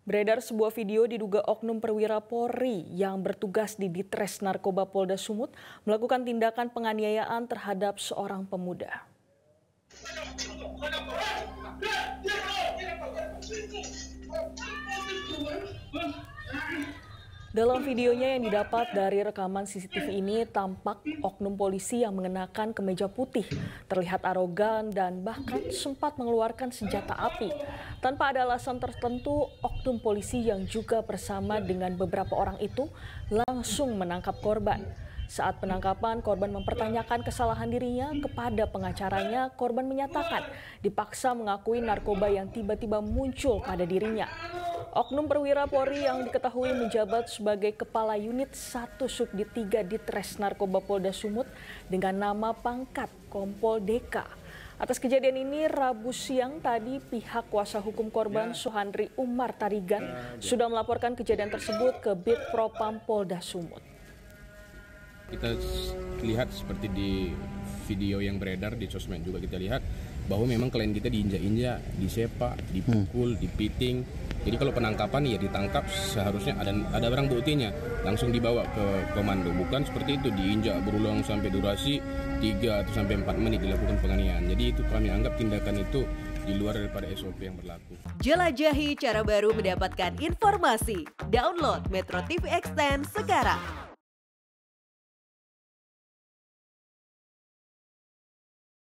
Beredar sebuah video diduga oknum perwira Polri yang bertugas di Ditres Narkoba Polda Sumut melakukan tindakan penganiayaan terhadap seorang pemuda. Dalam videonya yang didapat dari rekaman CCTV ini tampak oknum polisi yang mengenakan kemeja putih, terlihat arogan dan bahkan sempat mengeluarkan senjata api. Tanpa ada alasan tertentu, oknum polisi yang juga bersama dengan beberapa orang itu langsung menangkap korban. Saat penangkapan, korban mempertanyakan kesalahan dirinya kepada pengacaranya. Korban menyatakan dipaksa mengakui narkoba yang tiba-tiba muncul pada dirinya. Oknum perwira Polri yang diketahui menjabat sebagai Kepala Unit 1 Subdit 3 Ditres Narkoba Polda Sumut dengan nama pangkat Kompol Deka. Atas kejadian ini, Rabu siang tadi pihak kuasa hukum korban Sohandri Umar Tarigan sudah melaporkan kejadian tersebut ke Bid Propam Polda Sumut. Kita lihat seperti di video yang beredar di sosmed juga kita lihat bahwa memang klien kita diinjak-injak, disepak, dipukul, dipiting. Jadi kalau penangkapan ya ditangkap seharusnya ada barang buktinya langsung dibawa ke komando, bukan seperti itu diinjak berulang sampai durasi 3 atau sampai 4 menit dilakukan penganiayaan. Jadi itu kami anggap tindakan itu di luar daripada SOP yang berlaku. Jelajahi cara baru mendapatkan informasi. Download Metro TV Extend sekarang.